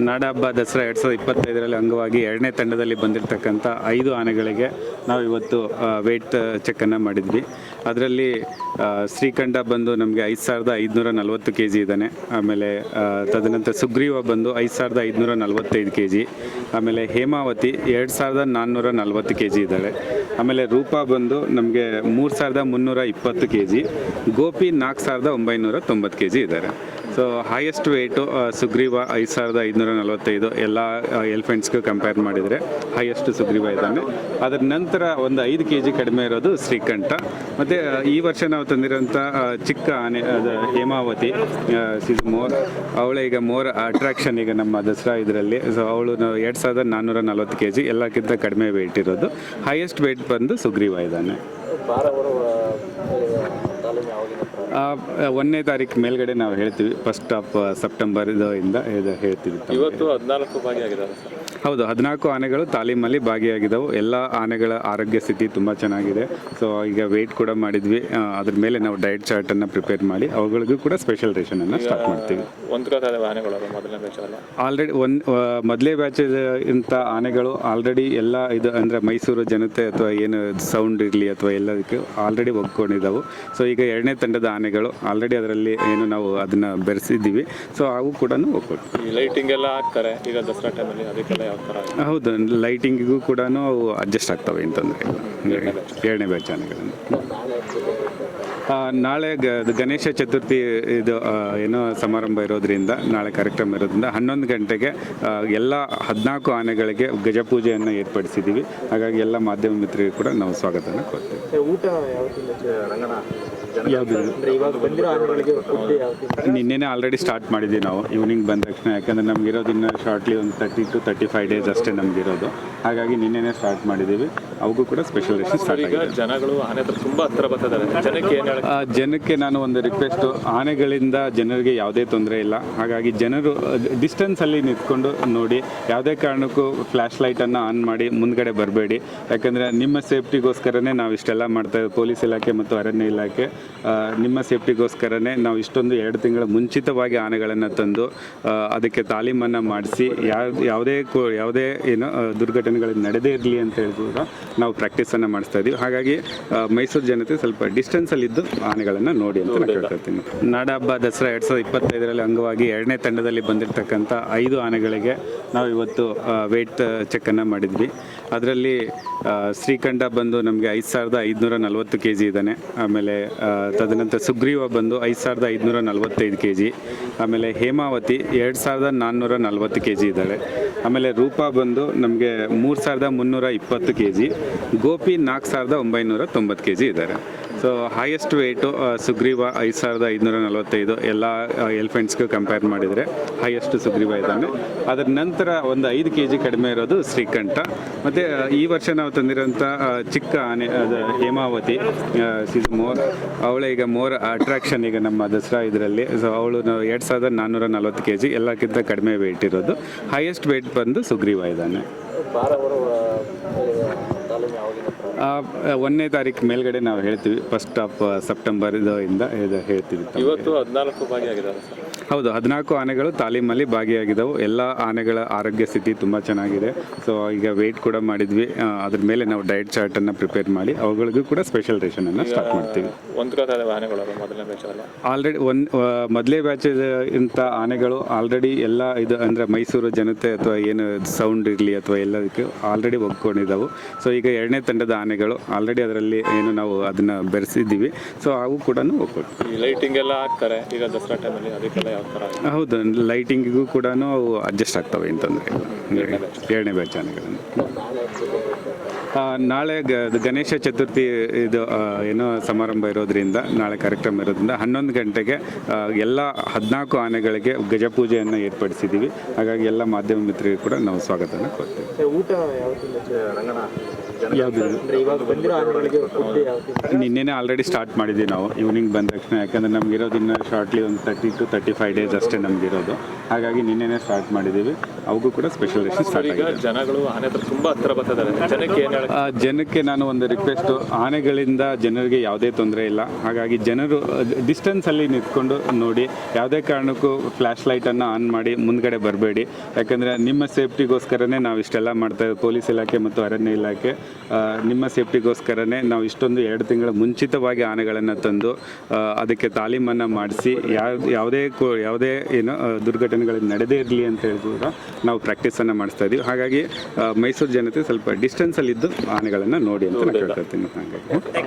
ನಾಡಹಬ್ಬ ದಸರಾ 2025ರಲ್ಲಿ ಅಂಗವಾಗಿ 2ನೇ ತಂಡದಲ್ಲಿ ಬಂದಿರತಕ್ಕಂಥ 5 ಆನೆಗಳಿಗೆ ನಾವು ಇವತ್ತು ವೇಟ್ ಚೆಕ್ಕನ್ನು ಮಾಡಿದ್ವಿ. ಅದರಲ್ಲಿ ಶ್ರೀಕಂಠ ಬಂದು ನಮಗೆ 5540 kg ಇದ್ದಾನೆ. ಆಮೇಲೆ ತದನಂತರ ಸುಗ್ರೀವ ಬಂದು 5545 kg. ಆಮೇಲೆ ಹೇಮಾವತಿ 2440 kg ಇದ್ದಾಳೆ. ಆಮೇಲೆ ರೂಪಾ ಬಂದು ನಮಗೆ 3320 kg. ಗೋಪಿ 4990 kg ಇದ್ದಾರೆ. ಸೊ ಹೈಯೆಸ್ಟ್ ವೇಟು ಸುಗ್ರೀವ 5545 ಎಲ್ಲ ಎಲಿಫೆಂಟ್ಸ್ಗೂ ಕಂಪೇರ್ ಮಾಡಿದರೆ ಹೈಯೆಸ್ಟ್ ಸುಗ್ರೀವ ಇದ್ದಾನೆ. ಅದರ ನಂತರ ಒಂದು 5 kg ಕಡಿಮೆ ಇರೋದು ಶ್ರೀಕಂಠ. ಮತ್ತು ಈ ವರ್ಷ ನಾವು ತಂದಿರೋಂಥ ಚಿಕ್ಕ ಆನೆ ಅದು ಹೇಮಾವತಿ ಇಸ್ ಮೋರ್, ಅವಳು ಈಗ ಮೋರ್ ಅಟ್ರಾಕ್ಷನ್ ಈಗ ನಮ್ಮ ದಸರಾ ಇದರಲ್ಲಿ. ಸೊ ಅವಳು 2440 kg ಎಲ್ಲಕ್ಕಿಂತ ಕಡಿಮೆ ವೇಟ್ ಇರೋದು. ಹೈಯೆಸ್ಟ್ ವೇಟ್ ಬಂದು ಸುಗ್ರೀವ ಇದ್ದಾನೆ. 1ನೇ ತಾರೀಕು ಮೇಲ್ಗಡೆ ನಾವು ಹೇಳ್ತೀವಿ. 1st of ಸೆಪ್ಟೆಂಬರ್ ಇಂದ ಹೇಳ್ತೀವಿ. ಇವತ್ತು 14 ಭಾಗಿಯಾಗಿದ್ದಾರೆ ಸರ್. ಹೌದು, 14 ಆನೆಗಳು ತಾಲೀಮಲ್ಲಿ ಭಾಗಿಯಾಗಿದ್ದವು. ಎಲ್ಲ ಆನೆಗಳ ಆರೋಗ್ಯ ಸ್ಥಿತಿ ತುಂಬ ಚೆನ್ನಾಗಿದೆ. ಸೊ ಈಗ ವೆಯ್ಟ್ ಕೂಡ ಮಾಡಿದ್ವಿ. ಅದ್ರ ಮೇಲೆ ನಾವು ಡಯಟ್ ಚಾರ್ಟನ್ನು ಪ್ರಿಪೇರ್ ಮಾಡಿ ಅವುಗಳಿಗೂ ಕೂಡ ಸ್ಪೆಷಲ್ ರೇಷನನ್ನು ಸ್ಟಾರ್ಟ್ ಮಾಡ್ತೀವಿ. ಆಲ್ರೆಡಿ ಮೊದಲೇ ಬ್ಯಾಚ್ ಇಂಥ ಆನೆಗಳು ಆಲ್ರೆಡಿ ಎಲ್ಲ ಇದು ಅಂದರೆ ಮೈಸೂರು ಜನತೆ ಅಥವಾ ಏನು ಸೌಂಡ್ ಇರಲಿ ಅಥವಾ ಎಲ್ಲದಕ್ಕೆ ಆಲ್ರೆಡಿ ಒಗ್ಕೊಂಡಿದ್ದಾವೆ. ಸೊ ಈಗ 2ನೇ ತಂಡದ ಆನೆಗಳು ಆಲ್ರೆಡಿ ಅದರಲ್ಲಿ ಏನು ನಾವು ಅದನ್ನು ಬೆರೆಸಿದ್ದೀವಿ. ಸೊ ಅವು ಕೂಡ ಒಗ್ಕೊಟ್ಟು ಲೈಟಿಂಗ್ ಎಲ್ಲ ಹಾಕ್ತಾರೆ ಈಗ ದಸರಾ ಟೈಮಲ್ಲಿ, ಅದಕ್ಕೆಲ್ಲ ಯಾವ ಥರ? ಹೌದು, ಲೈಟಿಂಗಿಗೂ ಕೂಡ ಅವು ಅಡ್ಜಸ್ಟ್ ಆಗ್ತವೆ ಅಂತಂದರೆ 2ನೇ ಬ್ಯಾಚ್ ಆನೆಗಳನ್ನು. ನಾಳೆ ಗಣೇಶ ಚತುರ್ಥಿ ಇದು ಏನೋ ಸಮಾರಂಭ ಇರೋದ್ರಿಂದ, ನಾಳೆ ಕಾರ್ಯಕ್ರಮ ಇರೋದ್ರಿಂದ 11 ಗಂಟೆಗೆ ಎಲ್ಲ 14 ಆನೆಗಳಿಗೆ ಗಜಪೂಜೆಯನ್ನು ಏರ್ಪಡಿಸಿದ್ದೀವಿ. ಹಾಗಾಗಿ ಎಲ್ಲ ಮಾಧ್ಯಮ ಮಿತ್ರರಿಗೆ ಕೂಡ ನಾವು ಸ್ವಾಗತನ ಕೊಡ್ತೀವಿ. ಊಟ ನಿನ್ನೆನೇ ಆಲ್ರೆಡಿ ಸ್ಟಾರ್ಟ್ ಮಾಡಿದ್ವಿ ನಾವು ಈವ್ನಿಂಗ್ ಬಂದ ತಕ್ಷಣ. ಯಾಕಂದರೆ ನಮ್ಗೆ ಇರೋದು ಇನ್ನು ಶಾರ್ಟ್ಲಿ ಒಂದು 30 to 35 ಡೇಸ್ ಅಷ್ಟೇ ನಮಗಿರೋದು. ಹಾಗಾಗಿ ನಿನ್ನೆನೇ ಸ್ಟಾರ್ಟ್ ಮಾಡಿದ್ದೀವಿ. ಅವಕ್ಕೂ ಕೂಡ ಸ್ಪೆಷಲ್ ರೇಷನ್ ಸ್ಟಾರ್ಟ್ ಆಗಿದೆ. ಜನಗಳು ಆನೆ ಹತ್ರ ತುಂಬ ಹತ್ತಿರ ಬರ್ತಿದ್ದಾರೆ. ಜನಕ್ಕೆ ನಾನು ಒಂದು ರಿಕ್ವೆಸ್ಟು, ಆನೆಗಳಿಂದ ಜನರಿಗೆ ಯಾವುದೇ ತೊಂದರೆ ಇಲ್ಲ. ಹಾಗಾಗಿ ಜನರು ಡಿಸ್ಟೆನ್ಸಲ್ಲಿ ನಿಂತ್ಕೊಂಡು ನೋಡಿ, ಯಾವುದೇ ಕಾರಣಕ್ಕೂ ಫ್ಲ್ಯಾಶ್ ಲೈಟನ್ನು ಆನ್ ಮಾಡಿ ಮುಂದ್ಗಡೆ ಬರಬೇಡಿ. ಯಾಕಂದರೆ ನಿಮ್ಮ ಸೇಫ್ಟಿಗೋಸ್ಕರನೇ ನಾವು ಇಷ್ಟೆಲ್ಲ ಮಾಡ್ತಾಯಿದ್ದೀವಿ. ಪೊಲೀಸ್ ಇಲಾಖೆ ಮತ್ತು ಅರಣ್ಯ ಇಲಾಖೆ ನಿಮ್ಮ ಸೇಫ್ಟಿಗೋಸ್ಕರನೇ ನಾವು ಇಷ್ಟೊಂದು 2 ತಿಂಗಳ ಮುಂಚಿತವಾಗಿ ಆನೆಗಳನ್ನು ತಂದು ಅದಕ್ಕೆ ತಾಲೀಮನ್ನು ಮಾಡಿಸಿ ಯಾವುದೇ ಏನು ದುರ್ಘಟನೆಗಳು ನಡೆದೇ ಇರಲಿ ಅಂತ ಹೇಳಿದ್ರು ನಾವು ಪ್ರಾಕ್ಟೀಸನ್ನು ಮಾಡಿಸ್ತಾ ಇದ್ದೀವಿ. ಹಾಗಾಗಿ ಮೈಸೂರು ಜನತೆ ಸ್ವಲ್ಪ ಡಿಸ್ಟೆನ್ಸಲ್ಲಿದ್ದು ಆನೆಗಳನ್ನು ನೋಡಿ ಅಂತ ನಾನು ಕೇಳ್ಕೊಳ್ತೀನಿ. ನಾಡಹಬ್ಬ ದಸರಾ 2025ರಲ್ಲಿ ಅಂಗವಾಗಿ 2ನೇ ತಂಡದಲ್ಲಿ ಬಂದಿರತಕ್ಕಂಥ 5 ಆನೆಗಳಿಗೆ ನಾವು ಇವತ್ತು ವೇಟ್ ಚೆಕ್ಕನ್ನು ಮಾಡಿದ್ವಿ. ಅದರಲ್ಲಿ ಶ್ರೀಕಂಠ ಬಂದು ನಮಗೆ 5540 kg ಇದ್ದಾನೆ. ಆಮೇಲೆ ತದನಂತರ ಸುಗ್ರೀವ ಬಂದು 5545 kg. ಆಮೇಲೆ ಹೇಮಾವತಿ 2440 kg ಇದ್ದಾಳೆ. ಆಮೇಲೆ ರೂಪಾ ಬಂದು ನಮಗೆ 3320 kg. ಗೋಪಿ 4990 kg ಇದ್ದಾರೆ. ಸೊ ಹೈಯೆಸ್ಟ್ ವೇಟು ಸುಗ್ರೀವ 5545 ಎಲ್ಲ ಎಲಿಫೆಂಟ್ಸ್ಗೂ ಕಂಪೇರ್ ಮಾಡಿದರೆ ಹೈಯೆಸ್ಟ್ ಸುಗ್ರೀವ ಇದ್ದಾನೆ. ಅದರ ನಂತರ ಒಂದು 5 kg ಕಡಿಮೆ ಇರೋದು ಶ್ರೀಕಂಠ. ಮತ್ತು ಈ ವರ್ಷ ನಾವು ತಂದಿರೋಂಥ ಚಿಕ್ಕ ಆನೆ ಅದು ಹೇಮಾವತಿ ಇಸ್ ಮೋರ್, ಅವಳು ಈಗ ಮೋರ್ ಅಟ್ರಾಕ್ಷನ್ ಈಗ ನಮ್ಮ ದಸರಾ ಇದರಲ್ಲಿ. ಸೊ ಅವಳು 2440 kg ಎಲ್ಲಕ್ಕಿಂತ ಕಡಿಮೆ ವೇಟ್ ಇರೋದು. ಹೈಯೆಸ್ಟ್ ವೇಟ್ ಬಂದು ಸುಗ್ರೀವ ಇದ್ದಾನೆ. 1ನೇ ತಾರೀಕು ಮೇಲ್ಗಡೆ ನಾವು ಹೇಳ್ತೀವಿ. 1st of ಸೆಪ್ಟೆಂಬರ್ ಇಂದ ಹೇಳ್ತೀವಿ. ಇವತ್ತು 14 ಭಾಗಿಯಾಗಿದ್ದಾರೆ ಸರ್. ಹೌದು, 14 ಆನೆಗಳು ತಾಲೀಮಲ್ಲಿ ಭಾಗಿಯಾಗಿದ್ದವು. ಎಲ್ಲ ಆನೆಗಳ ಆರೋಗ್ಯ ಸ್ಥಿತಿ ತುಂಬ ಚೆನ್ನಾಗಿದೆ. ಸೊ ಈಗ ವೆಯ್ಟ್ ಕೂಡ ಮಾಡಿದ್ವಿ. ಅದ್ರ ಮೇಲೆ ನಾವು ಡಯಟ್ ಚಾರ್ಟನ್ನು ಪ್ರಿಪೇರ್ ಮಾಡಿ ಅವುಗಳಿಗೂ ಕೂಡ ಸ್ಪೆಷಲ್ ರೇಷನನ್ನು ಸ್ಟಾರ್ಟ್ ಮಾಡ್ತೀವಿ. ಆಲ್ರೆಡಿ ಮೊದಲೇ ಬ್ಯಾಚ್ ಇಂಥ ಆನೆಗಳು ಆಲ್ರೆಡಿ ಎಲ್ಲ ಇದು ಅಂದರೆ ಮೈಸೂರು ಜನತೆ ಅಥವಾ ಏನು ಸೌಂಡ್ ಇರಲಿ ಅಥವಾ ಎಲ್ಲದಕ್ಕೆ ಆಲ್ರೆಡಿ ಒಗ್ಕೊಂಡಿದ್ದಾವೆ. ಸೊ ಈಗ 2ನೇ ತಂಡದ ಆನೆಗಳು ಆಲ್ರೆಡಿ ಅದರಲ್ಲಿ ಏನು ನಾವು ಅದನ್ನು ಬೆರೆಸಿದ್ದೀವಿ. ಸೊ ಅವು ಕೂಡ ಒಗ್ಕೊಟ್ಟು ಲೈಟಿಂಗ್ ಎಲ್ಲ ಹಾಕ್ತಾರೆ ಈಗ ದಸರಾ ಟೈಮಲ್ಲಿ, ಅದಕ್ಕೆಲ್ಲ ಯಾವ ಥರ? ಹೌದು, ಲೈಟಿಂಗಿಗೂ ಕೂಡ ಅವು ಅಡ್ಜಸ್ಟ್ ಆಗ್ತವೆ ಅಂತಂದರೆ 2ನೇ ಬ್ಯಾಚ್ ಆನೆಗಳನ್ನು. ನಾಳೆ ಗಣೇಶ ಚತುರ್ಥಿ ಇದು ಏನೋ ಸಮಾರಂಭ ಇರೋದ್ರಿಂದ, ನಾಳೆ ಕಾರ್ಯಕ್ರಮ ಇರೋದ್ರಿಂದ 11 ಗಂಟೆಗೆ ಎಲ್ಲ 14 ಆನೆಗಳಿಗೆ ಗಜಪೂಜೆಯನ್ನು ಏರ್ಪಡಿಸಿದ್ದೀವಿ. ಹಾಗಾಗಿ ಎಲ್ಲ ಮಾಧ್ಯಮ ಮಿತ್ರರಿಗೆ ಕೂಡ ನಾವು ಸ್ವಾಗತನ ಕೊಡ್ತೀವಿ. ಊಟ ಯಾವುದು ಇವಾಗ ಬಂದಿರೋ ಆನೆಗಳಿಗೆ ಫುಡ್ ಯಾವ್ದು ನಿನ್ನೆನೇ ಆಲ್ರೆಡಿ ಸ್ಟಾರ್ಟ್ ಮಾಡಿದ್ದೀವಿ ನಾವು ಈವ್ನಿಂಗ್ ಬಂದ ತಕ್ಷಣ, ಯಾಕಂದರೆ ನಮಗಿರೋದು ಇನ್ನು ಶಾರ್ಟ್ಲಿ ಒಂದು 30 to 35 ಡೇಸ್ ಅಷ್ಟೇ ನಮಗಿರೋದು. ಹಾಗಾಗಿ ನಿನ್ನೆನೇ ಸ್ಟಾರ್ಟ್ ಮಾಡಿದ್ದೀವಿ. ಅವಕ್ಕೂ ಕೂಡ ಸ್ಪೆಷಲ್ ರೇಷನ್ ಸ್ಟಾರ್ಟ್ ಈಗ ಆಗಿದೆ. ಜನಗಳು ಆನೆ ಹತ್ರ ತುಂಬಾ ಹತ್ರ ಬರ್ತಿದ್ದಾರೆ. ಜನಕ್ಕೆ ಏನು ಹೇಳಿ ಜನಕ್ಕೆ ನಾನು ಒಂದು ರಿಕ್ವೆಸ್ಟು, ಆನೆಗಳಿಂದ ಜನರಿಗೆ ಯಾವುದೇ ತೊಂದರೆ ಇಲ್ಲ. ಹಾಗಾಗಿ ಜನರು ಡಿಸ್ಟೆನ್ಸಲ್ಲಿ ನಿಂತ್ಕೊಂಡು ನೋಡಿ, ಯಾವುದೇ ಕಾರಣಕ್ಕೂ ಫ್ಲ್ಯಾಶ್ ಲೈಟನ್ನು ಆನ್ ಮಾಡಿ ಮುಂದ್ಗಡೆ ಬರಬೇಡಿ. ಯಾಕಂದರೆ ನಿಮ್ಮ ಸೇಫ್ಟಿಗೋಸ್ಕರನೇ ನಾವು ಇಷ್ಟೆಲ್ಲ ಮಾಡ್ತಾ ಪೊಲೀಸ್ ಇಲಾಖೆ ಮತ್ತು ಅರಣ್ಯ ಇಲಾಖೆ ನಿಮ್ಮ ಸೇಫ್ಟಿಗೋಸ್ಕರನೇ ನಾವು ಇಷ್ಟೊಂದು 2 ತಿಂಗಳ ಮುಂಚಿತವಾಗಿ ಆನೆಗಳನ್ನು ತಂದು ಅದಕ್ಕೆ ತಾಲೀಮನ್ನು ಮಾಡಿಸಿ ಯಾವುದೇ ಏನು ದುರ್ಘಟನೆಗಳು ನಡೆದೇ ಇರಲಿ ಅಂತ ಹೇಳಿ ಕೂಡ ನಾವು ಪ್ರಾಕ್ಟೀಸನ್ನು ಮಾಡಿಸ್ತಾ ಇದ್ದೀವಿ. ಹಾಗಾಗಿ ಮೈಸೂರು ಜನತೆ ಸ್ವಲ್ಪ ಡಿಸ್ಟೆನ್ಸಲ್ಲಿದ್ದು ಆನೆಗಳನ್ನು ನೋಡಿ ಅಂತ ನಾನು ಕೇಳ್ಕೊಳ್ತೀನಿ. ಹಾಗಾಗಿ